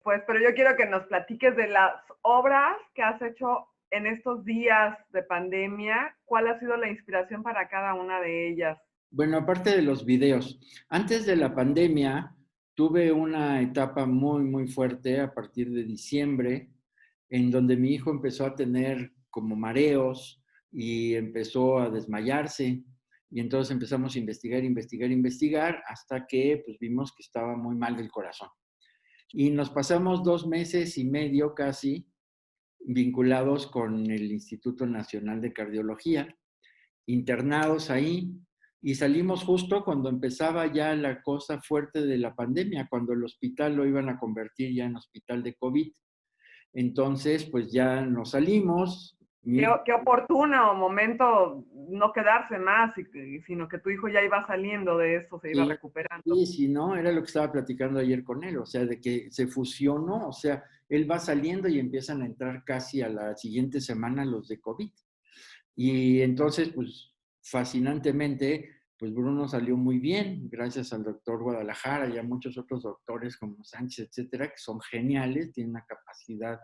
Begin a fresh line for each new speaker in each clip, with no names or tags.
Pues, pero yo quiero que nos platiques de las obras que has hecho en estos días de pandemia. ¿Cuál ha sido la inspiración para cada una de ellas?
Bueno, aparte de los videos, antes de la pandemia tuve una etapa muy, muy fuerte a partir de diciembre, en donde mi hijo empezó a tener como mareos y empezó a desmayarse. Y entonces empezamos a investigar, investigar, investigar, hasta que pues, vimos que estaba muy mal del corazón. Y nos pasamos 2 meses y medio casi vinculados con el Instituto Nacional de Cardiología, internados ahí, y salimos justo cuando empezaba ya la cosa fuerte de la pandemia, cuando el hospital lo iban a convertir ya en hospital de COVID. Entonces, pues ya nos salimos.
Qué oportuno momento no quedarse más, sino que tu hijo ya iba saliendo de eso, se iba
Sí,
recuperando.
sí, sí, no, era lo que estaba platicando ayer con él, o sea, de que se fusionó, o sea, él va saliendo y empiezan a entrar casi a la siguiente semana los de COVID. Y entonces, pues, fascinantemente, pues Bruno salió muy bien, gracias al doctor Guadalajara y a muchos otros doctores como Sánchez, etcétera, que son geniales, tienen una capacidad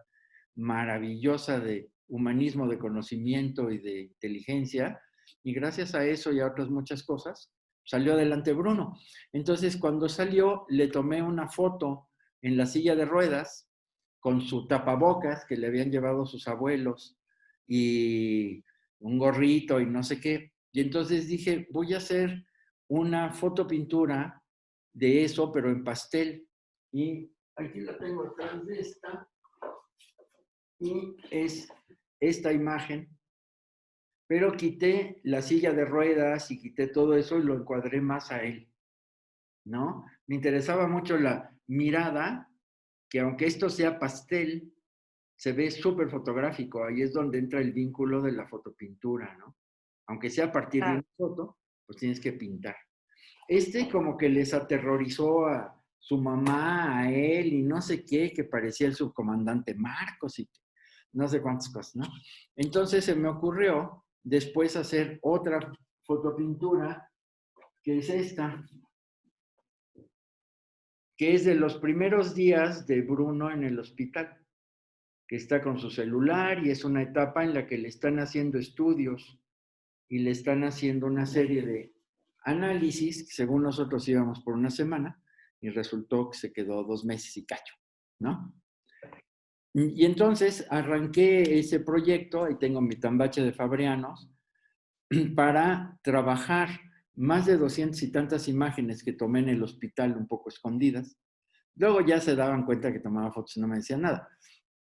maravillosa de humanismo, de conocimiento y de inteligencia. Y gracias a eso y a otras muchas cosas, salió adelante Bruno. Entonces, cuando salió, le tomé una foto en la silla de ruedas con su tapabocas que le habían llevado sus abuelos y un gorrito y no sé qué. Y entonces dije, voy a hacer una fotopintura de eso, pero en pastel. Y aquí la tengo atrás de esta. Y es esta imagen, pero quité la silla de ruedas y quité todo eso y lo encuadré más a él, ¿no? Me interesaba mucho la mirada, que aunque esto sea pastel, se ve súper fotográfico. Ahí es donde entra el vínculo de la fotopintura, ¿no? Aunque sea a partir de
Ah,
una foto, pues tienes que pintar. Este como que les aterrorizó a su mamá, a él y no sé qué, que parecía el subcomandante Marcos y no sé cuántas cosas, ¿no? Entonces se me ocurrió después hacer otra fotopintura, que es esta, que es de los primeros días de Bruno en el hospital, que está con su celular y es una etapa en la que le están haciendo estudios y le están haciendo una serie de análisis, que según nosotros íbamos por una semana, y resultó que se quedó 2 meses y cacho, ¿no? Y entonces arranqué ese proyecto, ahí tengo mi tambache de Fabrianos, para trabajar más de 200 y tantas imágenes que tomé en el hospital un poco escondidas. Luego ya se daban cuenta que tomaba fotos y no me decían nada.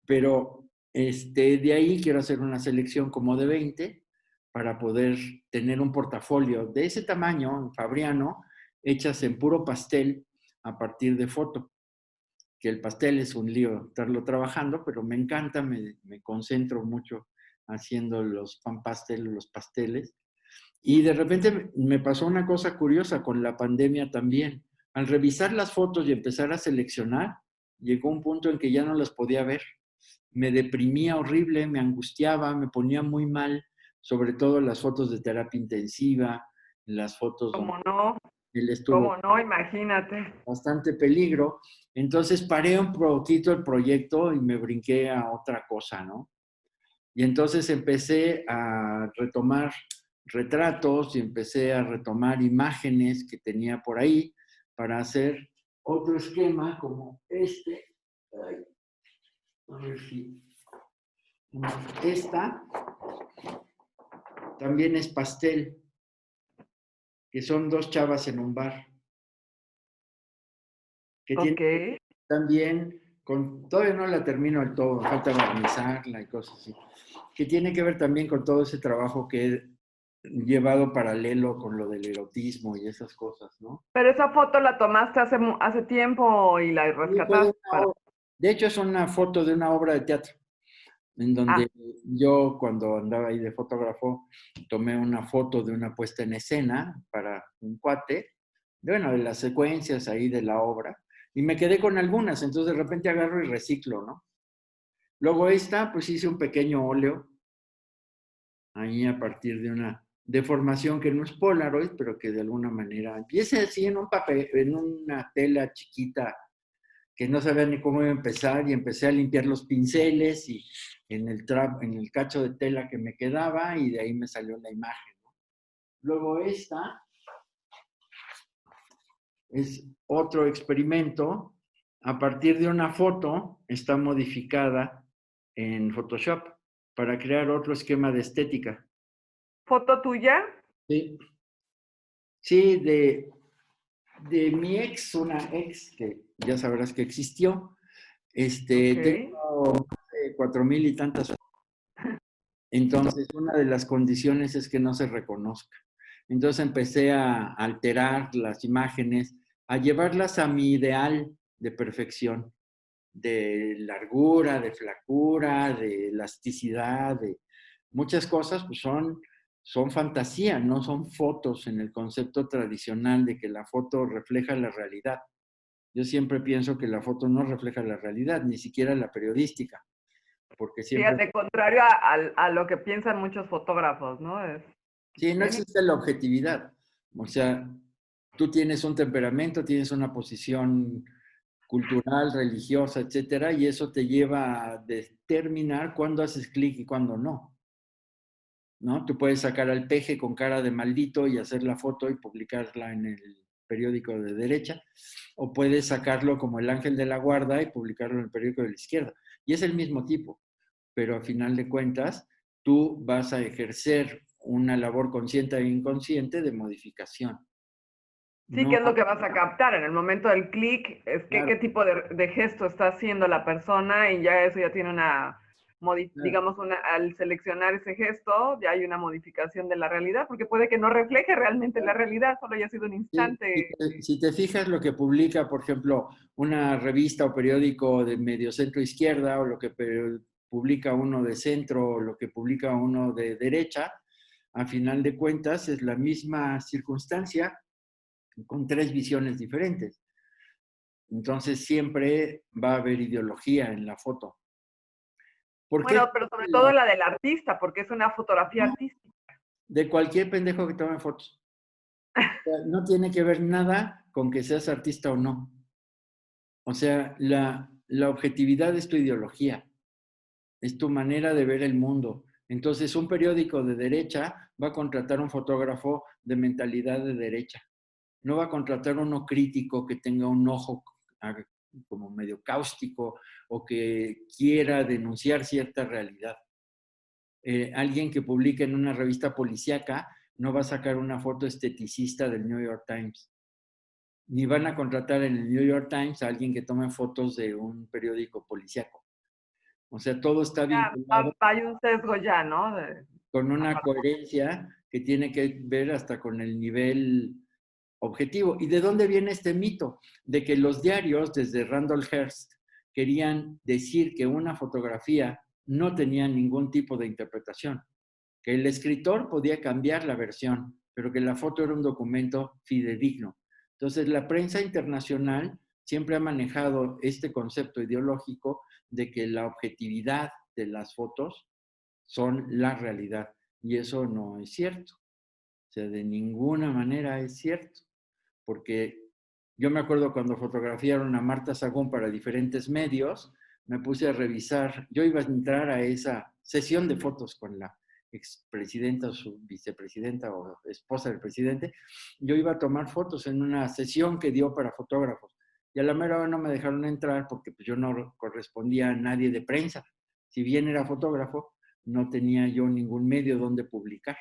Pero de ahí quiero hacer una selección como de 20 para poder tener un portafolio de ese tamaño, en Fabriano, hechas en puro pastel a partir de foto. Que el pastel es un lío estarlo trabajando, pero me encanta, me concentro mucho haciendo los pan pastel, los pasteles. Y de repente me pasó una cosa curiosa con la pandemia también. Al revisar las fotos y empezar a seleccionar, llegó un punto en que ya no las podía ver. Me deprimía horrible, me angustiaba, me ponía muy mal, sobre todo las fotos de terapia intensiva, las fotos donde
¿cómo no?
él estuvo
¿Cómo no? Imagínate.
bastante peligro. Entonces paré un poquito el proyecto y me brinqué a otra cosa, ¿no? Y entonces empecé a retomar retratos y empecé a retomar imágenes que tenía por ahí para hacer otro esquema como este. Ay, a ver si. Esta también es pastel, que son dos chavas en un bar, que tiene
Ok.
también, todavía no la termino del todo, me falta barnizarla y cosas así, que tiene que ver también con todo ese trabajo que he llevado paralelo con lo del erotismo y esas cosas, ¿no?
Pero esa foto la tomaste hace tiempo y la
Y fue
rescataste para...
de hecho, es una foto de una obra de teatro, en
Ah,
donde yo, cuando andaba ahí de fotógrafo, tomé una foto de una puesta en escena para un cuate, bueno, de las secuencias ahí de la obra, y me quedé con algunas, entonces de repente agarro y reciclo, ¿no? Luego esta, pues hice un pequeño óleo, ahí a partir de una deformación que no es Polaroid, pero que de alguna manera empieza así en un papel, en una tela chiquita que no sabía ni cómo iba a empezar y empecé a limpiar los pinceles y en el cacho de tela que me quedaba y de ahí me salió la imagen. Luego esta es otro experimento. A partir de una foto está modificada en Photoshop para crear otro esquema de estética.
¿Foto tuya?
Sí, sí, de mi ex, una ex que ya sabrás que existió.
Ok.
Tengo más de 4,000 y tantas. Entonces, una de las condiciones es que no se reconozca. Entonces empecé a alterar las imágenes, a llevarlas a mi ideal de perfección, de largura, de flacura, de elasticidad, de muchas cosas, pues son fantasía, no son fotos en el concepto tradicional de que la foto refleja la realidad. Yo siempre pienso que la foto no refleja la realidad, ni siquiera la periodística, porque siempre...
Fíjate, contrario a lo que piensan muchos fotógrafos, ¿no?
Sí, no
Tiene-
existe la objetividad. O sea, tú tienes un temperamento, tienes una posición cultural, religiosa, etcétera, y eso te lleva a determinar cuándo haces clic y cuándo no, ¿no? Tú puedes sacar al peje con cara de maldito y hacer la foto y publicarla en el periódico de derecha, o puedes sacarlo como el ángel de la guarda y publicarlo en el periódico de la izquierda. Y es el mismo tipo, pero a final de cuentas, tú vas a ejercer una labor consciente e inconsciente de modificación.
Sí,
No,
¿qué es lo que vas a captar? En el momento del clic, es que
claro,
qué tipo de gesto está haciendo la persona y ya eso ya tiene
claro.
digamos, al seleccionar ese gesto, ya hay una modificación de la realidad, porque puede que no refleje realmente la realidad, solo haya sido un
Sí,
instante.
si te fijas lo que publica, por ejemplo, una revista o periódico de medio centro izquierda, o lo que publica uno de centro, o lo que publica uno de derecha, a final de cuentas es la misma circunstancia con tres visiones diferentes. Entonces siempre va a haber ideología en la foto. ¿Por qué?
Bueno, pero sobre todo la del artista, porque es una fotografía artística.
De cualquier pendejo que tome fotos. O sea, no tiene que ver nada con que seas artista o no. O sea, la objetividad es tu ideología, es tu manera de ver el mundo. Entonces, un periódico de derecha va a contratar un fotógrafo de mentalidad de derecha. No va a contratar uno crítico que tenga un ojo como medio cáustico o que quiera denunciar cierta realidad. Alguien que publique en una revista policíaca no va a sacar una foto esteticista del New York Times. Ni van a contratar en el New York Times a alguien que tome fotos de un periódico policíaco. O sea, todo está
Ya,
vinculado
hay un sesgo ya, ¿no?
con una
Aparte.
coherencia que tiene que ver hasta con el nivel objetivo. ¿Y de dónde viene este mito? De que los diarios, desde Randall Hearst, querían decir que una fotografía no tenía ningún tipo de interpretación, que el escritor podía cambiar la versión, pero que la foto era un documento fidedigno. Entonces, la prensa internacional siempre ha manejado este concepto ideológico de que la objetividad de las fotos son la realidad. Y eso no es cierto. O sea, de ninguna manera es cierto. Porque yo me acuerdo cuando fotografiaron a Marta Sagún para diferentes medios, me puse a revisar, yo iba a entrar a esa sesión de fotos con la expresidenta o su vicepresidenta o esposa del presidente, yo iba a tomar fotos en una sesión que dio para fotógrafos. Y a la mera hora no me dejaron entrar porque pues, yo no correspondía a nadie de prensa. Si bien era fotógrafo, no tenía yo ningún medio donde publicar.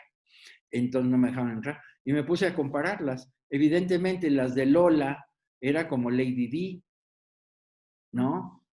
Entonces no me dejaron entrar. Y me puse a compararlas. Evidentemente las de Lola era como Lady D, ¿no?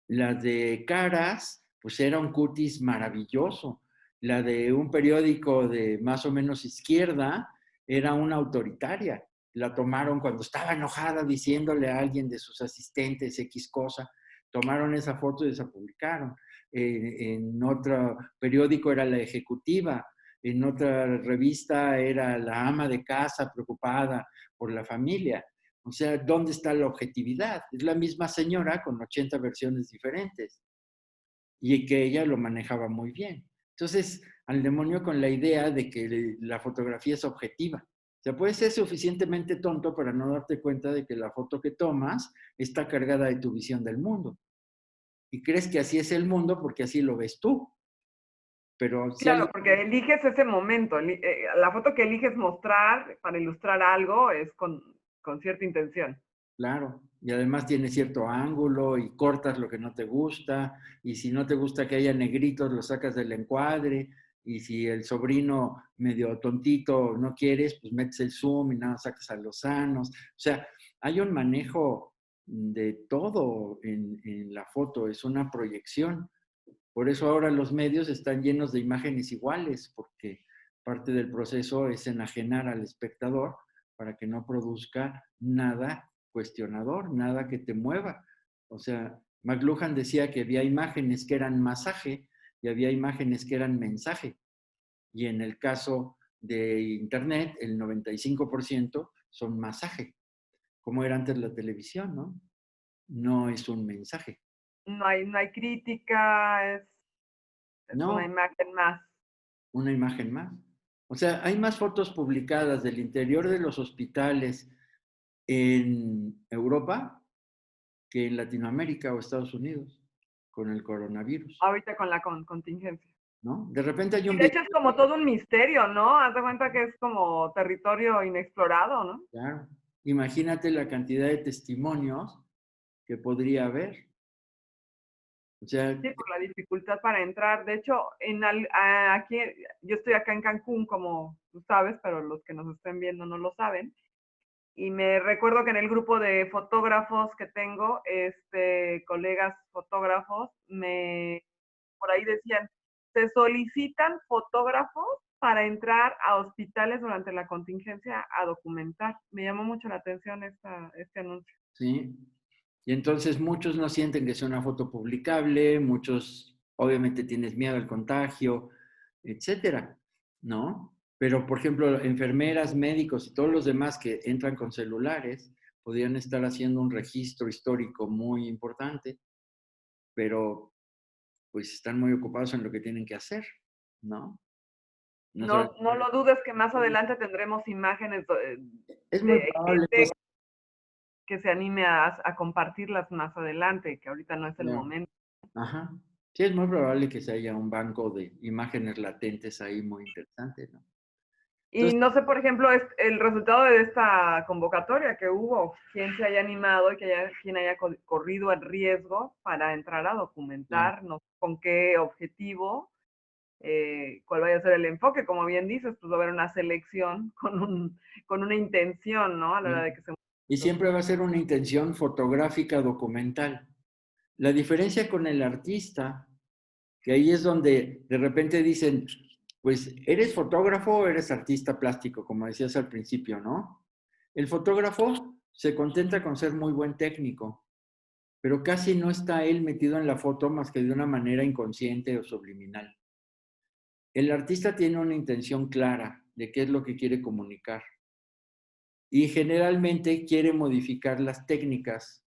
Las de Caras, pues era un cutis maravilloso. La de un periódico de más o menos izquierda era una autoritaria. La tomaron cuando estaba enojada diciéndole a alguien de sus asistentes X cosa. Tomaron esa foto y esa publicaron. En otro periódico era la ejecutiva. En otra revista era la ama de casa preocupada por la familia. O sea, ¿dónde está la objetividad? Es la misma señora con 80 versiones diferentes y que ella lo manejaba muy bien. Entonces, al demonio con la idea de que la fotografía es objetiva. O sea, puedes ser suficientemente tonto para no darte cuenta de que la foto que tomas está cargada de tu visión del mundo. Y crees que así es el mundo porque así lo ves tú. Pero si
Claro,
alguien...
porque eliges ese momento. La foto que eliges mostrar para ilustrar algo es con cierta intención.
Claro, y además tiene cierto ángulo y cortas lo que no te gusta, y si no te gusta que haya negritos, lo sacas del encuadre, y si el sobrino medio tontito no quieres, pues metes el zoom y nada, sacas a los sanos. O sea, hay un manejo de todo en la foto, es una proyección. Por eso ahora los medios están llenos de imágenes iguales, porque parte del proceso es enajenar al espectador para que no produzca nada cuestionador, nada que te mueva. O sea, McLuhan decía que había imágenes que eran masaje y había imágenes que eran mensaje. Y en el caso de Internet, el 95% son masaje, como era antes la televisión, ¿no? No es un mensaje.
No hay crítica, es una
No,
imagen más.
una imagen más. O sea, hay más fotos publicadas del interior de los hospitales en Europa que en Latinoamérica o Estados Unidos con el coronavirus,
Ahorita con la contingencia.
¿no? De repente hay
Y
un
de
video,
hecho es como todo un misterio, ¿no? Haz de cuenta que es como territorio inexplorado, ¿no?
claro, imagínate la cantidad de testimonios que podría haber. O sea,
Sí, por la dificultad para entrar. De hecho, aquí, yo estoy acá en Cancún, como tú sabes, pero los que nos estén viendo no lo saben. Y me recuerdo que en el grupo de fotógrafos que tengo, colegas fotógrafos, por ahí decían, se solicitan fotógrafos para entrar a hospitales durante la contingencia a documentar. Me llamó mucho la atención este anuncio.
¿sí? Y entonces muchos no sienten que sea una foto publicable, muchos obviamente tienes miedo al contagio, etcétera, ¿no? Pero, por ejemplo, enfermeras, médicos y todos los demás que entran con celulares podrían estar haciendo un registro histórico muy importante, pero pues están muy ocupados en lo que tienen que hacer, ¿no? No saben-
No lo dudes que más adelante tendremos imágenes
Es muy
de
probable que
gente que se anime a compartirlas más adelante, que ahorita no es el
sea,
momento.
ajá. Sí, es muy probable que se haya un banco de imágenes latentes ahí muy interesante, ¿no?
Y
Entonces,
no sé, por ejemplo, el resultado de esta convocatoria que hubo, quién se haya animado y quién haya corrido el riesgo para entrar a
claro,
documentar, no sé con qué objetivo, cuál vaya a ser el enfoque. Como bien dices, pues va a haber una selección con una intención, ¿no? A la hora
sí.
de que se...
Y siempre va a ser una intención fotográfica documental. La diferencia con el artista, que ahí es donde de repente dicen, pues, ¿eres fotógrafo o eres artista plástico? Como decías al principio, ¿no? El fotógrafo se contenta con ser muy buen técnico, pero casi no está él metido en la foto más que de una manera inconsciente o subliminal. El artista tiene una intención clara de qué es lo que quiere comunicar y generalmente quiere modificar las técnicas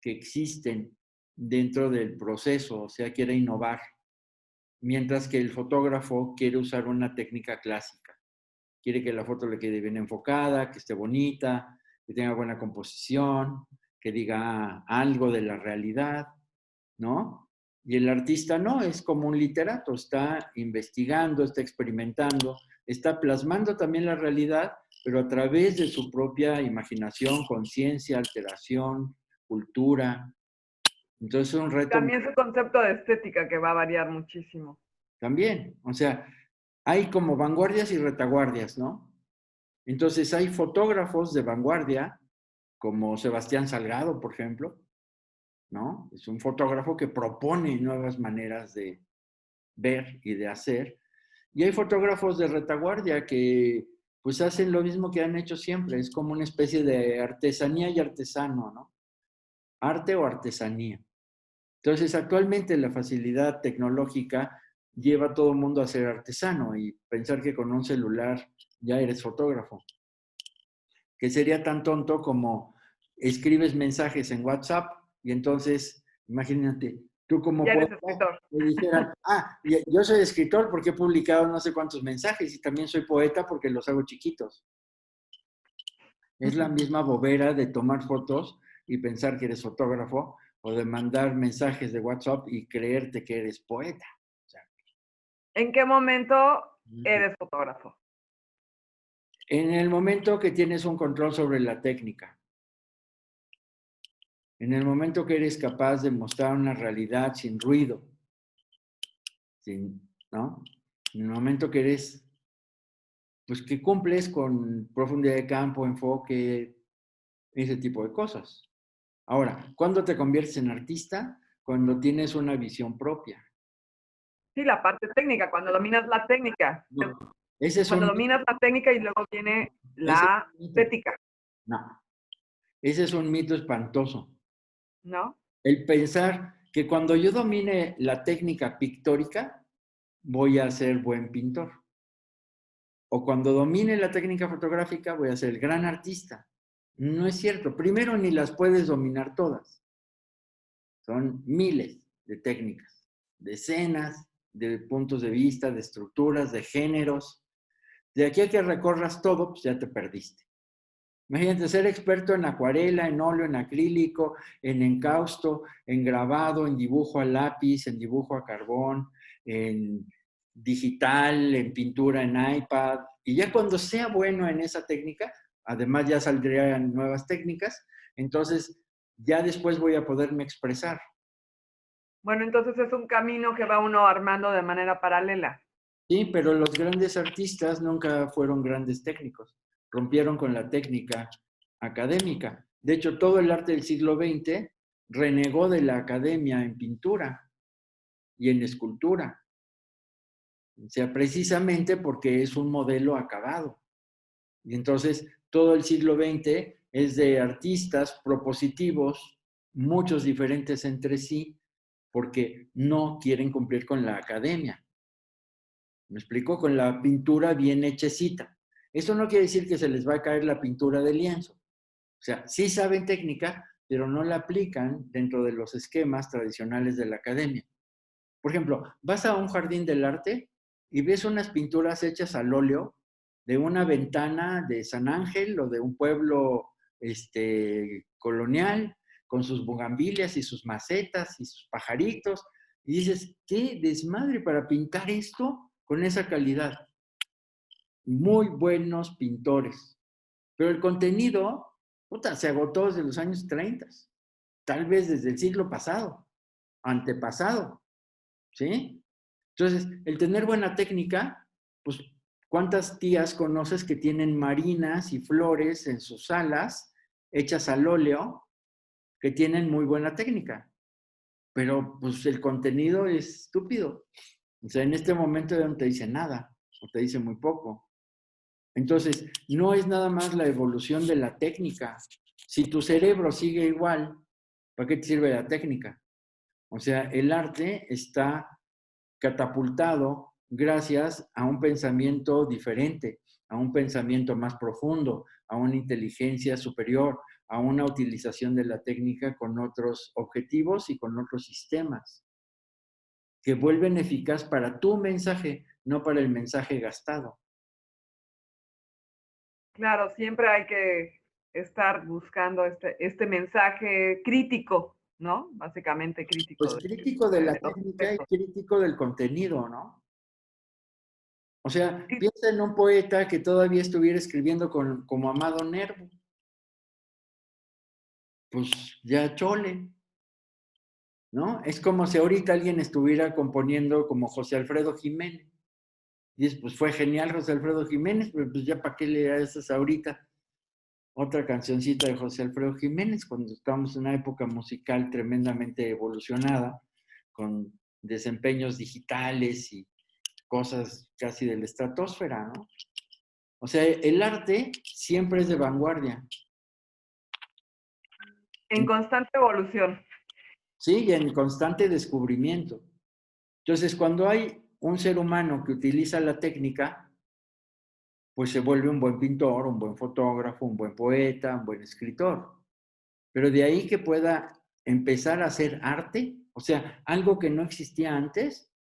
que existen dentro del proceso, o sea, quiere innovar, mientras que el fotógrafo quiere usar una técnica clásica. Quiere que la foto le quede bien enfocada, que esté bonita, que tenga buena composición, que diga algo de la realidad, ¿no? Y el artista no, es como un literato, está investigando, está experimentando, está plasmando también la realidad, pero a través de su propia imaginación, conciencia, alteración, cultura. Entonces es un reto
También su concepto de estética que va a variar muchísimo.
también. O sea, hay como vanguardias y retaguardias, ¿no? Entonces hay fotógrafos de vanguardia, como Sebastián Salgado, por ejemplo, ¿no? Es un fotógrafo que propone nuevas maneras de ver y de hacer. Y hay fotógrafos de retaguardia que pues hacen lo mismo que han hecho siempre, es como una especie de artesanía y artesano, ¿no? Arte o artesanía. Entonces, actualmente la facilidad tecnológica lleva a todo el mundo a ser artesano y pensar que con un celular ya eres fotógrafo, que sería tan tonto como escribes mensajes en WhatsApp y entonces, imagínate, tú como
Ya eres
poeta
escritor.
me dijeran, yo soy escritor porque he publicado no sé cuántos mensajes y también soy poeta porque los hago chiquitos. Es la misma bobera de tomar fotos y pensar que eres fotógrafo o de mandar mensajes de WhatsApp y creerte que eres poeta. O sea,
¿En qué momento eres fotógrafo?
en el momento que tienes un control sobre la técnica, en el momento que eres capaz de mostrar una realidad sin ruido, ¿no? En el momento que eres, pues que cumples con profundidad de campo, enfoque, ese tipo de cosas. Ahora, ¿cuándo te conviertes en artista? Cuando tienes una visión propia.
Sí, la parte técnica, cuando dominas la técnica.
No, ese es
Cuando
un
dominas la técnica y luego viene
ese es
la
un mito.
estética,
No, ese es un mito espantoso.
¿no?
El pensar que cuando yo domine la técnica pictórica, voy a ser buen pintor. O cuando domine la técnica fotográfica, voy a ser el gran artista. No es cierto. Primero, ni las puedes dominar todas. Son miles de técnicas, decenas de puntos de vista, de estructuras, de géneros. De aquí a que recorras todo, pues ya te perdiste. Imagínate ser experto en acuarela, en óleo, en acrílico, en encausto, en grabado, en dibujo a lápiz, en dibujo a carbón, en digital, en pintura en iPad. Y ya cuando sea bueno en esa técnica, además ya saldrían nuevas técnicas, entonces ya después voy a poderme expresar.
Bueno, entonces es un camino que va uno armando de manera paralela.
Sí, pero los grandes artistas nunca fueron grandes técnicos. Rompieron con la técnica académica. De hecho, todo el arte del siglo XX renegó de la academia en pintura y en escultura. O sea, precisamente porque es un modelo acabado. Y entonces, todo el siglo XX es de artistas propositivos, muchos diferentes entre sí, porque no quieren cumplir con la academia. ¿Me explico? Con la pintura bien hechecita. Eso no quiere decir que se les va a caer la pintura de lienzo. O sea, sí saben técnica, pero no la aplican dentro de los esquemas tradicionales de la academia. Por ejemplo, vas a un jardín del arte y ves unas pinturas hechas al óleo de una ventana de San Ángel o de un pueblo colonial con sus bugambilias y sus macetas y sus pajaritos. Y dices, ¿qué desmadre para pintar esto con esa calidad? Muy buenos pintores. Pero el contenido, puta, se agotó desde los años 30, tal vez desde el siglo pasado, antepasado, ¿sí? Entonces, el tener buena técnica, pues, ¿cuántas tías conoces que tienen marinas y flores en sus salas hechas al óleo que tienen muy buena técnica? Pero, pues, el contenido es estúpido. O sea, en este momento ya no te dice nada, o te dice muy poco. Entonces, no es nada más la evolución de la técnica. Si tu cerebro sigue igual, ¿para qué te sirve la técnica? O sea, el arte está catapultado gracias a un pensamiento diferente, a un pensamiento más profundo, a una inteligencia superior, a una utilización de la técnica con otros objetivos y con otros sistemas que vuelven eficaz para tu mensaje, no para el mensaje gastado.
Claro, siempre hay que estar buscando este mensaje crítico, ¿no? Básicamente crítico
Pues crítico de la
de los
técnica y
aspectos.
crítico del contenido, ¿no? O sea,
Sí,
piensa en un poeta que todavía estuviera escribiendo como Amado Nervo. Pues ya chole, ¿no? Es como si ahorita alguien estuviera componiendo como José Alfredo Jiménez. Y pues fue genial José Alfredo Jiménez, pero pues ya para qué le haces ahorita otra cancioncita de José Alfredo Jiménez cuando estamos en una época musical tremendamente evolucionada, con desempeños digitales y cosas casi de la estratosfera, ¿no? O sea, el arte siempre es de vanguardia.
en constante evolución.
Sí, y en constante descubrimiento. Entonces, cuando hay un ser humano que utiliza la técnica, pues se vuelve un buen pintor, un buen fotógrafo, un buen poeta, un buen escritor. Pero de ahí que pueda empezar a hacer arte, o sea, algo que no existía antes,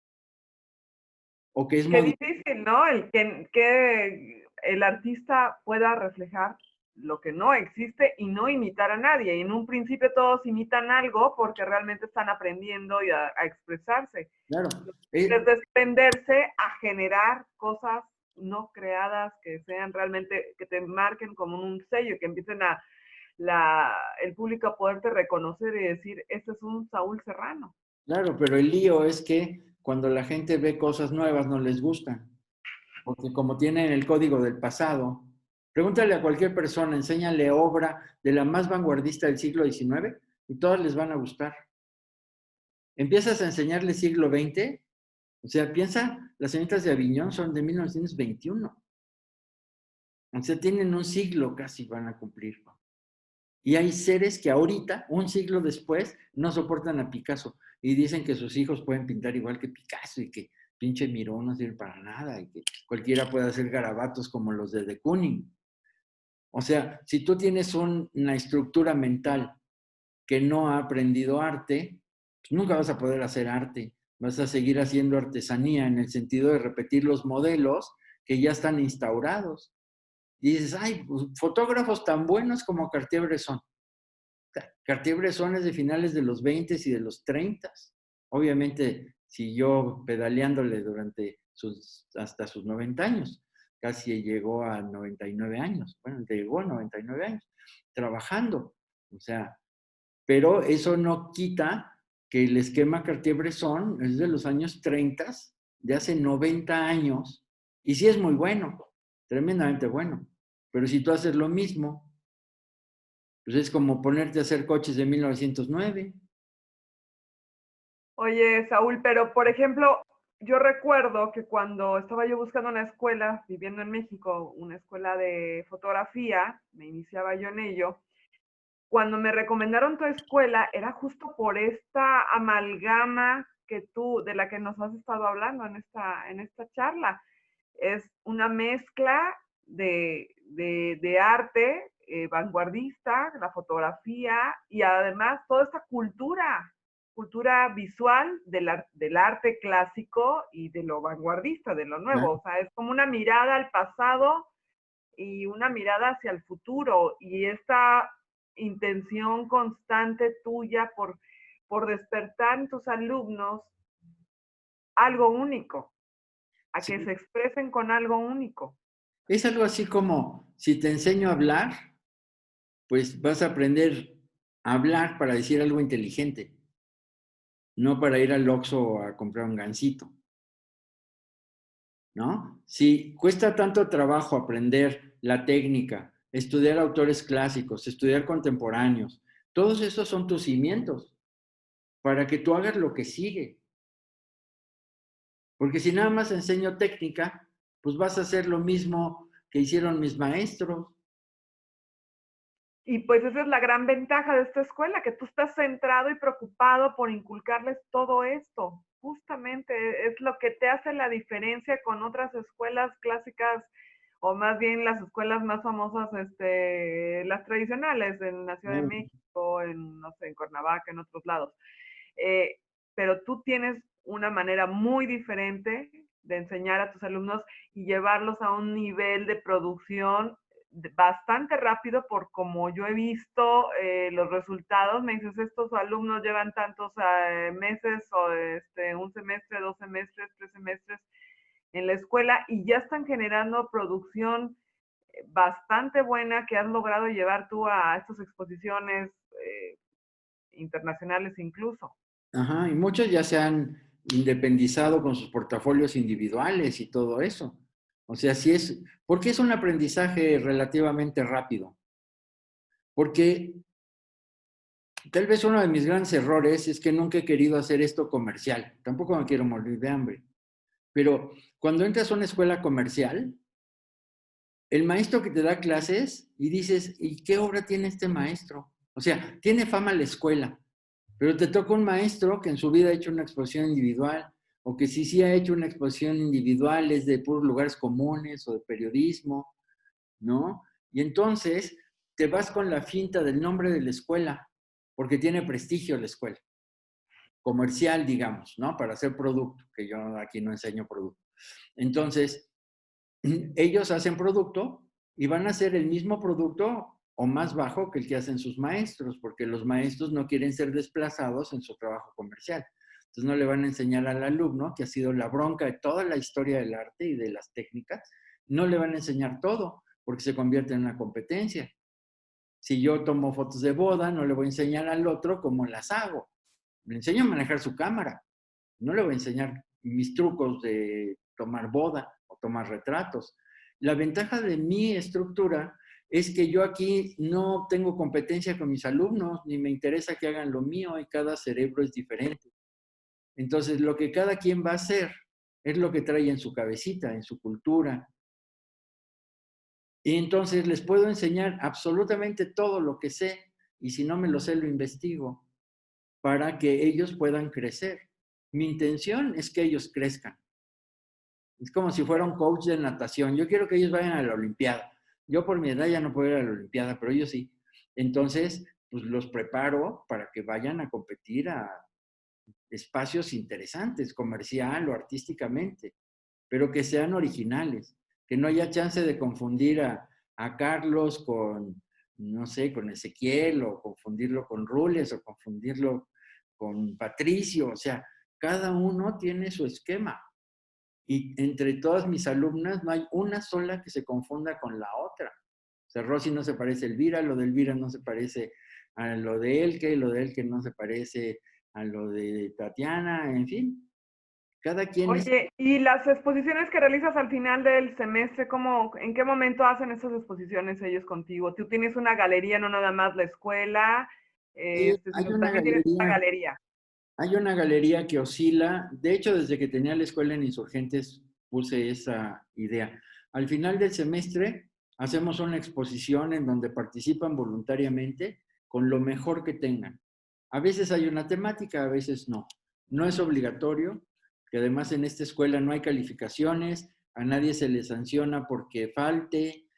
o que es
Qué
modificado.
difícil, ¿no? El que el artista pueda reflejar lo que no existe y no imitar a nadie. Y en un principio todos imitan algo porque realmente están aprendiendo y a expresarse.
Claro.
Es desprenderse a generar cosas no creadas que sean realmente, que te marquen como un sello, que empiecen a el público a poderte reconocer y decir, este es un Saúl Serrano.
Claro, pero el lío es que cuando la gente ve cosas nuevas no les gustan, porque como tienen el código del pasado, pregúntale a cualquier persona, enséñale obra de la más vanguardista del siglo XIX y todas les van a gustar. Empiezas a enseñarle siglo XX, o sea, piensa, las señoritas de Aviñón son de 1921. O sea, tienen un siglo casi van a cumplir. Y hay seres que ahorita, un siglo después, no soportan a Picasso y dicen que sus hijos pueden pintar igual que Picasso y que pinche Miró no sirve para nada y que cualquiera puede hacer garabatos como los de Kooning. O sea, si tú tienes una estructura mental que no ha aprendido arte, pues nunca vas a poder hacer arte. Vas a seguir haciendo artesanía en el sentido de repetir los modelos que ya están instaurados. Y dices, ay, pues, fotógrafos tan buenos como Cartier-Bresson. Cartier-Bresson es de finales de los 20 y de los 30. Obviamente siguió pedaleándole hasta sus 90 años. Casi llegó a 99 años. Bueno, llegó a 99 años trabajando. O sea, pero eso no quita que el esquema Cartier-Bresson es de los años 30, de hace 90 años, y sí es muy bueno, tremendamente bueno. Pero si tú haces lo mismo, pues es como ponerte a hacer coches de 1909.
Oye, Saúl, pero por ejemplo, yo recuerdo que cuando estaba yo buscando una escuela, viviendo en México, una escuela de fotografía, me iniciaba yo en ello, cuando me recomendaron tu escuela era justo por esta amalgama que tú, de la que nos has estado hablando en esta charla. Es una mezcla de arte vanguardista, la fotografía y además toda esta cultura visual del arte clásico y de lo vanguardista, de lo nuevo.
Claro.
O sea, es como una mirada al pasado y una mirada hacia el futuro y esta intención constante tuya por despertar en tus alumnos algo único, a que
Sí.
se expresen con algo único.
Es algo así como, si te enseño a hablar, pues vas a aprender a hablar para decir algo inteligente, no para ir al Oxxo a comprar un gansito, ¿no? Si cuesta tanto trabajo aprender la técnica, estudiar autores clásicos, estudiar contemporáneos, todos esos son tus cimientos para que tú hagas lo que sigue. Porque si nada más enseño técnica, pues vas a hacer lo mismo que hicieron mis maestros.
Y pues esa es la gran ventaja de esta escuela, que tú estás centrado y preocupado por inculcarles todo esto. Justamente es lo que te hace la diferencia con otras escuelas clásicas, o más bien las escuelas más famosas, las tradicionales en la Ciudad de México, en, no sé, en Cuernavaca, en otros lados. Eh, pero tú tienes una manera muy diferente de enseñar a tus alumnos y llevarlos a un nivel de producción bastante rápido por como yo he visto los resultados. Me dices, estos alumnos llevan tantos meses o un semestre, 2 semestres, 3 semestres en la escuela y ya están generando producción bastante buena que has logrado llevar tú a estas exposiciones internacionales incluso.
Ajá, y muchos ya se han independizado con sus portafolios individuales y todo eso. O sea, sí es, porque es un aprendizaje relativamente rápido. Porque tal vez uno de mis grandes errores es que nunca he querido hacer esto comercial. Tampoco me quiero morir de hambre. Pero cuando entras a una escuela comercial, el maestro que te da clases y dices, ¿y qué obra tiene este maestro? O sea, tiene fama la escuela, pero te toca un maestro que en su vida ha hecho una exposición individual, o que sí ha hecho una exposición individual, es de puros lugares comunes o de periodismo, ¿no? Y entonces te vas con la finta del nombre de la escuela, porque tiene prestigio la escuela, comercial, digamos, ¿no? Para hacer producto, que yo aquí no enseño producto. Entonces, ellos hacen producto y van a hacer el mismo producto o más bajo que el que hacen sus maestros, porque los maestros no quieren ser desplazados en su trabajo comercial. Entonces no le van a enseñar al alumno, que ha sido la bronca de toda la historia del arte y de las técnicas, no le van a enseñar todo, porque se convierte en una competencia. Si yo tomo fotos de boda, no le voy a enseñar al otro cómo las hago. Le enseño a manejar su cámara. No le voy a enseñar mis trucos de tomar boda o tomar retratos. La ventaja de mi estructura es que yo aquí no tengo competencia con mis alumnos, ni me interesa que hagan lo mío y cada cerebro es diferente. Entonces, lo que cada quien va a hacer es lo que trae en su cabecita, en su cultura. Y entonces les puedo enseñar absolutamente todo lo que sé y si no me lo sé, lo investigo para que ellos puedan crecer. Mi intención es que ellos crezcan. Es como si fuera un coach de natación. Yo quiero que ellos vayan a la Olimpiada. Yo por mi edad ya no puedo ir a la Olimpiada, pero ellos sí. Entonces, pues los preparo para que vayan a competir a espacios interesantes, comercial o artísticamente, pero que sean originales, que no haya chance de confundir a Carlos con, no sé, con Ezequiel, o confundirlo con Rules, o confundirlo con Patricio. O sea, cada uno tiene su esquema. Y entre todas mis alumnas no hay una sola que se confunda con la otra. O sea, Rosy no se parece a Elvira, lo de Elvira no se parece a lo de Elke, lo de Elke no se parece a lo de Tatiana, en fin. Cada quien es...
Oye, ¿y las exposiciones que realizas al final del semestre, en qué momento hacen esas exposiciones ellos contigo? Tú tienes una galería, no nada más la escuela,
Sí,
sino también tienes una galería.
hay una galería que oscila. De hecho, desde que tenía la escuela en Insurgentes puse esa idea. Al final del semestre hacemos una exposición en donde participan voluntariamente con lo mejor que tengan. A veces hay una temática, a veces no. No es obligatorio, que además en esta escuela no hay calificaciones, a nadie se le sanciona porque falte,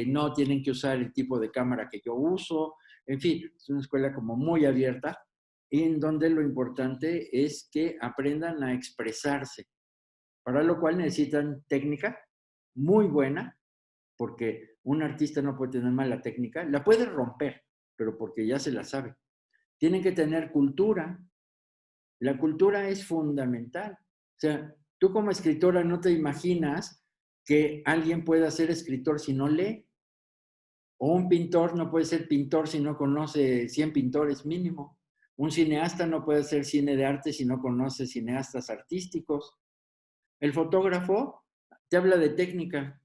no tienen que usar el tipo de cámara que yo uso. En fin, es una escuela como muy abierta, en donde lo importante es que aprendan a expresarse, para lo cual necesitan técnica muy buena, porque un artista no puede tener mala técnica, la puede romper, pero porque ya se la sabe. Tienen que tener cultura. La cultura es fundamental. O sea, tú como escritora no te imaginas que alguien pueda ser escritor si no lee, o un pintor no puede ser pintor si no conoce 100 pintores mínimo. Un cineasta no puede hacer cine de arte si no conoce cineastas artísticos. El fotógrafo te habla de técnica.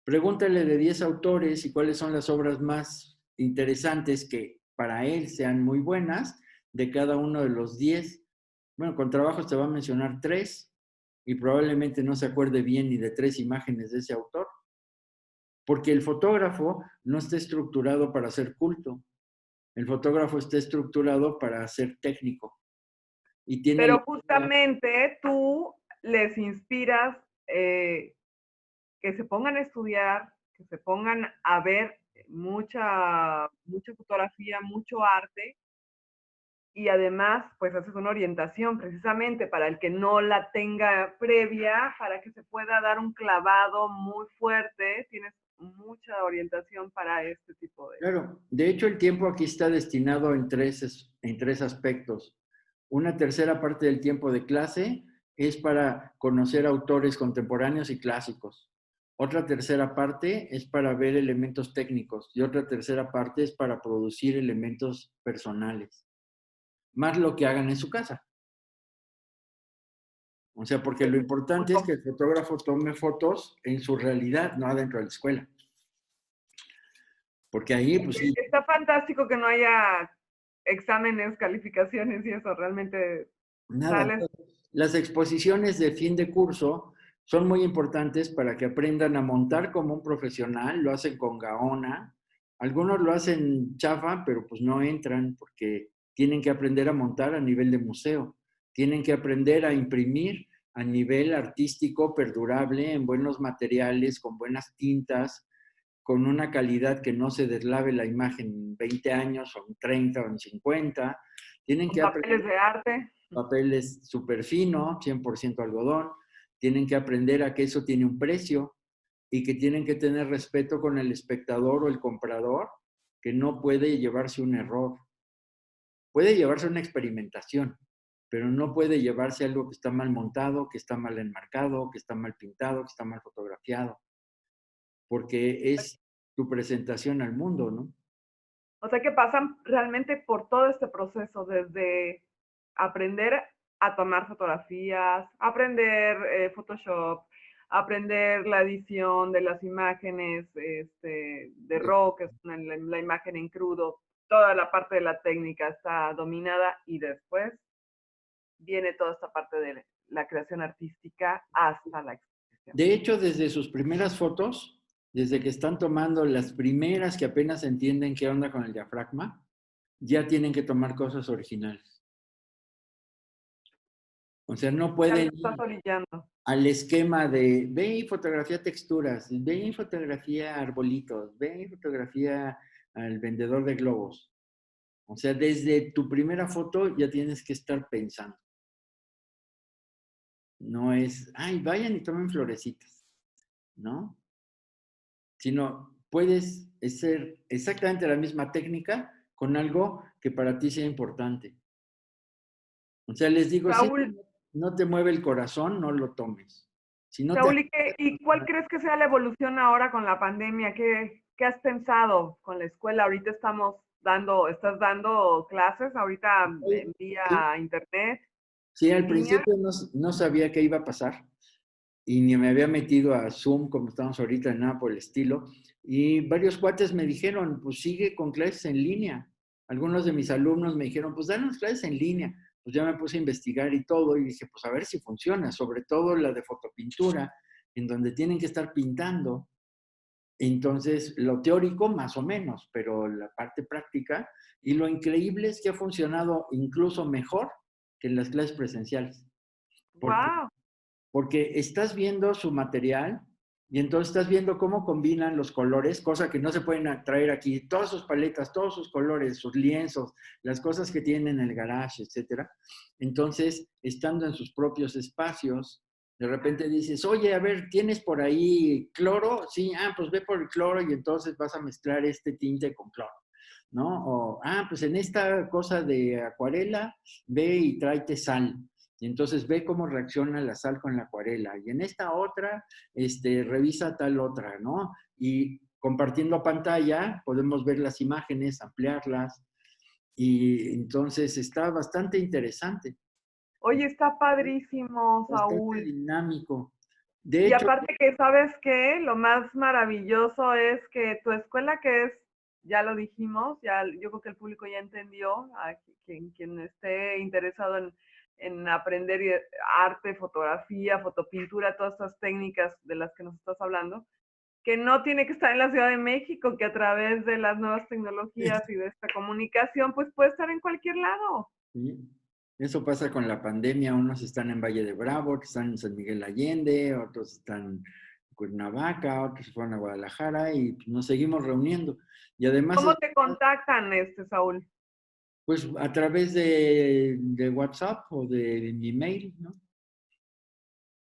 Pregúntale de 10 autores y cuáles son las obras más interesantes que para él sean muy buenas de cada uno de los 10. Bueno, con trabajos te va a mencionar 3 y probablemente no se acuerde bien ni de 3 imágenes de ese autor, porque el fotógrafo no está estructurado para ser culto. El fotógrafo está estructurado para ser técnico y tiene la...
Pero justamente tú les inspiras que se pongan a estudiar, que se pongan a ver mucha fotografía, mucho arte, y además pues haces una orientación precisamente para el que no la tenga previa, para que se pueda dar un clavado muy fuerte, tienes mucha orientación para este tipo de...
Claro, de hecho el tiempo aquí está destinado en tres aspectos. Una tercera parte del tiempo de clase es para conocer autores contemporáneos y clásicos. Otra tercera parte es para ver elementos técnicos y otra tercera parte es para producir elementos personales, más lo que hagan en su casa. O sea, porque lo importante es que el fotógrafo tome fotos en su realidad, no adentro de la escuela. Porque ahí, pues sí.
Está fantástico que no haya exámenes, calificaciones y eso, realmente
Nada,
sales.
las exposiciones de fin de curso son muy importantes para que aprendan a montar como un profesional, lo hacen con Gaona, algunos lo hacen chafa, pero pues no entran porque tienen que aprender a montar a nivel de museo, tienen que aprender a imprimir a nivel artístico, perdurable, en buenos materiales, con buenas tintas, con una calidad que no se deslave la imagen en 20 años o en 30 o en 50. Tienen
Con
que aprender
papeles de arte.
papel es súper fino, 100% algodón. Tienen que aprender a que eso tiene un precio. y que tienen que tener respeto con el espectador o el comprador, que no puede llevarse un error. Puede llevarse una experimentación, pero no puede llevarse algo que está mal montado, que está mal enmarcado, que está mal pintado, que está mal fotografiado, porque es tu presentación al mundo, ¿no?
O sea que pasan realmente por todo este proceso, desde aprender a tomar fotografías, aprender Photoshop, aprender la edición de las imágenes, de RAW, que es la imagen en crudo, toda la parte de la técnica está dominada y después viene toda esta parte de la creación artística hasta la exposición.
De hecho, desde sus primeras fotos, desde que están tomando las primeras que apenas entienden qué onda con el diafragma, ya tienen que tomar cosas originales. O sea, no
Ya lo
pueden
estás
ir
orillando.
al esquema de ve y fotografía texturas, ve y fotografía arbolitos, ve y fotografía al vendedor de globos. O sea, desde tu primera foto ya tienes que estar pensando. No es, ay, vayan y tomen florecitas, ¿no? Sino puedes hacer exactamente la misma técnica con algo que para ti sea importante. O sea, les digo, si
Saúl,
no te mueve el corazón, no lo tomes. Si no te...
Saúl, ¿y cuál crees que sea la evolución ahora con la pandemia? ¿Qué has pensado con la escuela? Ahorita estás dando clases ahorita en
Sí,
vía internet,
sí, al
en línea.
principio no sabía qué iba a pasar y ni me había metido a Zoom como estamos ahorita, nada por el estilo. Y varios cuates me dijeron, pues sigue con clases en línea. Algunos de mis alumnos me dijeron, pues danos clases en línea. Pues ya me puse a investigar y todo y dije, pues a ver si funciona, sobre todo la de fotopintura, en donde tienen que estar pintando. Entonces, lo teórico más o menos, pero la parte práctica, y lo increíble es que ha funcionado incluso mejor que en las clases presenciales. Porque
¡Wow!
porque estás viendo su material y entonces estás viendo cómo combinan los colores, cosa que no se pueden traer aquí, todas sus paletas, todos sus colores, sus lienzos, las cosas que tienen en el garage, etcétera. Entonces, estando en sus propios espacios, de repente dices, oye, a ver, ¿tienes por ahí cloro? Sí, pues ve por el cloro y entonces vas a mezclar este tinte con cloro, ¿no? O, pues en esta cosa de acuarela, ve y tráete sal. Y entonces ve cómo reacciona la sal con la acuarela. Y en esta otra, revisa tal otra, ¿no? Y compartiendo pantalla, podemos ver las imágenes, ampliarlas. Y entonces está bastante interesante,
Oye, está padrísimo,
bastante
Saúl.
dinámico. De
Y
hecho,
aparte que, ¿sabes qué? Lo más maravilloso es que tu escuela que es, ya lo dijimos, ya yo creo que el público ya entendió, a quien esté interesado en aprender arte, fotografía, fotopintura, todas estas técnicas de las que nos estás hablando, que no tiene que estar en la Ciudad de México, que a través de las nuevas tecnologías y de esta comunicación, pues puede estar en cualquier lado.
sí, eso pasa con la pandemia. Unos están en Valle de Bravo, otros están en San Miguel Allende, otros están en Cuernavaca, otros se fueron a Guadalajara y nos seguimos reuniendo. Y además
¿Cómo te contactan, Saúl?
pues a través de WhatsApp o de mi mail, ¿no?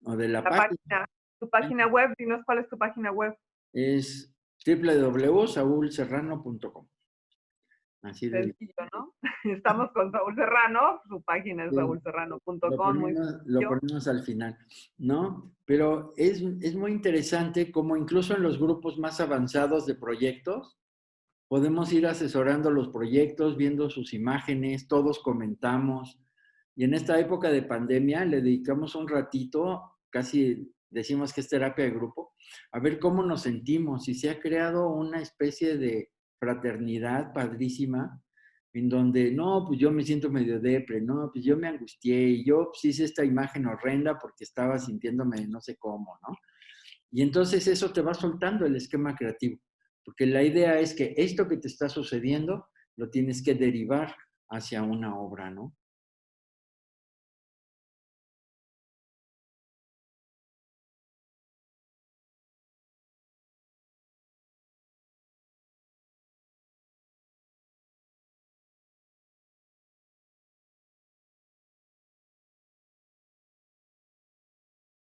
O de la
La
página.
página, tu página web, dinos cuál es tu página web.
Es www.saulserrano.com. Así de bien.
Sencillo, ¿no? Estamos con Saúl Serrano, su página es
Sí,
saulserrano.com, muy
lo
sencillo.
ponemos al final, ¿no? Pero es muy interesante como incluso en los grupos más avanzados de proyectos, podemos ir asesorando los proyectos, viendo sus imágenes, todos comentamos. Y en esta época de pandemia le dedicamos un ratito, casi decimos que es terapia de grupo, a ver cómo nos sentimos. Y se ha creado una especie de fraternidad padrísima, en donde, no, pues yo me siento medio depre, no, pues yo me angustié, y yo pues hice esta imagen horrenda porque estaba sintiéndome no sé cómo, ¿no? Y entonces eso te va soltando el esquema creativo, porque la idea es que esto que te está sucediendo lo tienes que derivar hacia una obra, ¿no?